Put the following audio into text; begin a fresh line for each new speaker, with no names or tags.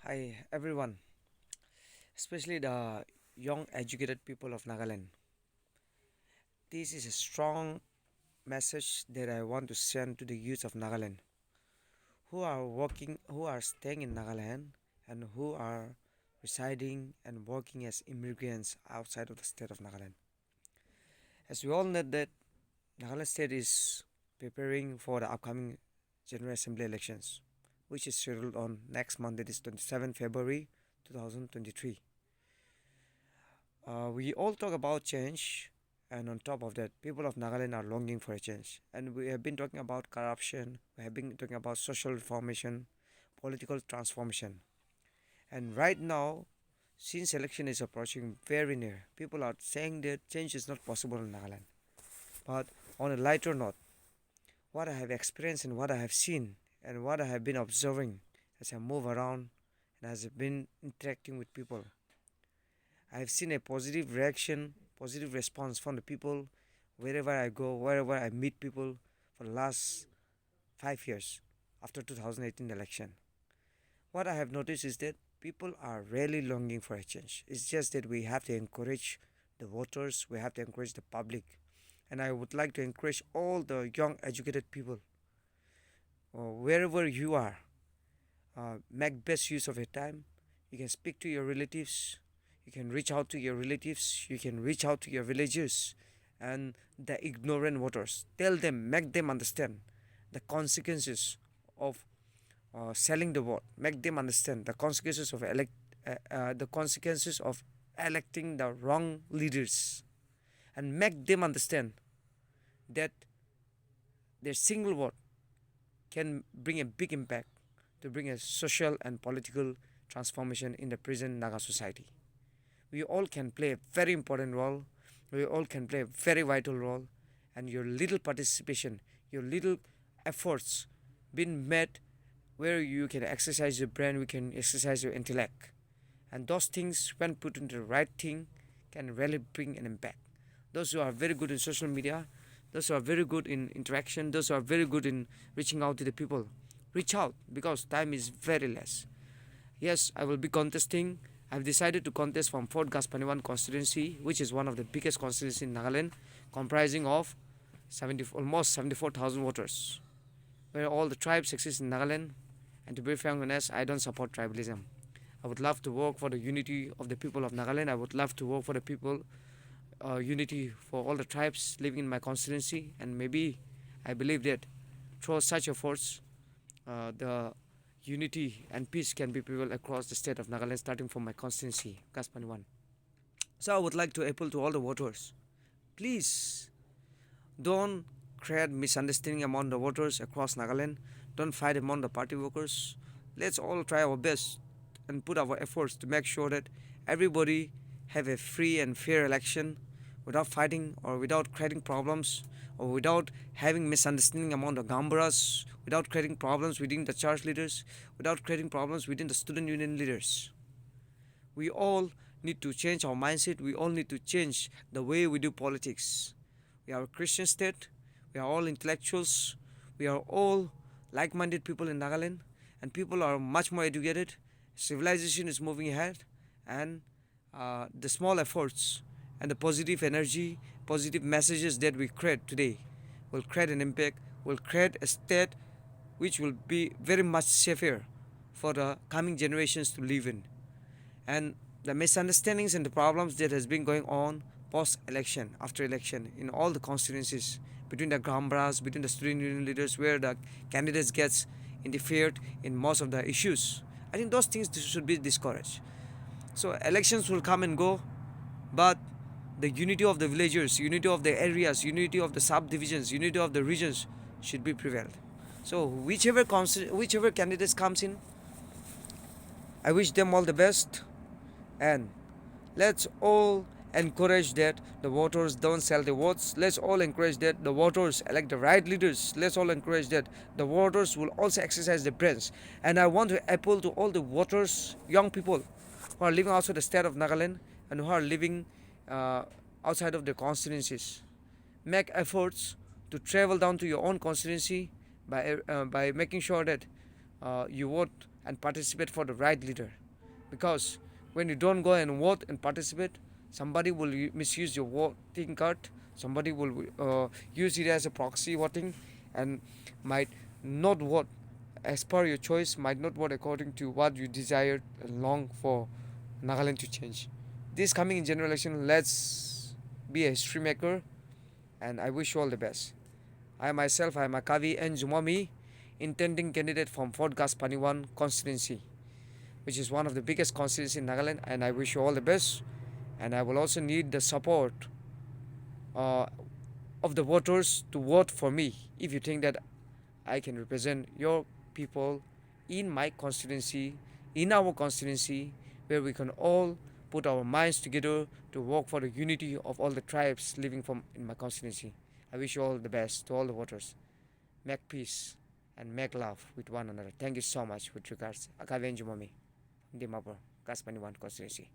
Hi everyone, especially the young educated people of Nagaland. This is a strong message that I want to send to the youth of Nagaland who are staying in Nagaland and who are residing and working as immigrants outside of the state of Nagaland. As we all know that Nagaland state is preparing for the upcoming General Assembly elections, which is scheduled on next month, that is 27 February 2023. We all talk about change, and on top of that, people of Nagaland are longing for a change. And we have been talking about corruption, we have been talking about social reformation, political transformation. And right now, since election is approaching very near, people are saying that change is not possible in Nagaland. But on a lighter note, what I have experienced and what I have seen and what I have been observing as I move around and as I've been interacting with people, I have seen a positive reaction, positive response from the people wherever I go, wherever I meet people for the last 5 years after 2018 election. What I have noticed is that people are really longing for a change. It's just that we have to encourage the voters, we have to encourage the public. And I would like to encourage all the young educated people, wherever you are, make best use of your time. You can speak to your relatives, you can reach out to your relatives, you can reach out to your villagers and the ignorant voters. Tell them, make them understand the consequences of selling the vote. Make them understand the consequences of electing the wrong leaders, and make them understand that their single vote can bring a big impact to bring a social and political transformation in the present Naga society. We all can play a very important role, we all can play a very vital role, and your little participation, your little efforts being made where you can exercise your brain, we can exercise your intellect. And those things, when put into the right thing, can really bring an impact. Those who are very good in social media, those who are very good in interaction, those who are very good in reaching out to the people, reach out because time is very less. Yes, I will be contesting. I've decided to contest from Fort Gaspaniwan constituency, which is one of the biggest constituencies in Nagaland, comprising of almost 74,000 voters, where all the tribes exist in Nagaland. And to be frank and honest, I don't support tribalism. I would love to work for the unity of the people of Nagaland. I would love to work for the people, unity for all the tribes living in my constituency. And maybe I believe that through such efforts, the unity and peace can be prevailed across the state of Nagaland, starting from my constituency, Gaspaniwan. So I would like to appeal to all the voters, please don't create misunderstanding among the voters across Nagaland. Don't fight among the party workers. Let's all try our best and put our efforts to make sure that everybody have a free and fair election without fighting or without creating problems or without having misunderstanding among the Gambaras, without creating problems within the church leaders, without creating problems within the student union leaders. We all need to change our mindset. We all need to change the way we do politics. We are a Christian state. We are all intellectuals. We are all like-minded people in Nagaland, and people are much more educated. Civilization is moving ahead, and the small efforts and the positive energy, positive messages that we create today will create an impact, will create a state which will be very much safer for the coming generations to live in. And the misunderstandings and the problems that has been going on post-election, after election, in all the constituencies, between the Grambras, between the student union leaders, where the candidates gets interfered in most of the issues. I think those things should be discouraged. So elections will come and go, but the unity of the villagers, unity of the areas, unity of the subdivisions, unity of the regions should be prevailed. So whichever candidates comes in, I wish them all the best, and let's all encourage that the voters don't sell their votes. Let's all encourage that the voters elect the right leaders. Let's all encourage that the voters will also exercise their brains. And I want to appeal to all the voters, young people who are living outside the state of Nagaland and who are living outside of their constituencies. Make efforts to travel down to your own constituency by making sure that you vote and participate for the right leader. Because when you don't go and vote and participate, somebody will misuse your voting card, somebody will use it as a proxy voting, and might not vote as per your choice, might not vote according to what you desired and long for Nagaland to change. This coming in general election, let's be a history maker, and I wish you all the best. I myself, I am Akavi and Zhimomi, intending candidate from Fort Gas Paniwan constituency, which is one of the biggest constituencies in Nagaland, and I wish you all the best. And I will also need the support uh, of the voters to vote for me if you think that I can represent your people in my constituency, in our constituency, where we can all put our minds together to work for the unity of all the tribes living from in my constituency. I wish you all the best to all the voters. Make peace and make love with one another. Thank you so much with regards. Akavi and Zhimomi, Dimapur, Kaspani 1 constituency.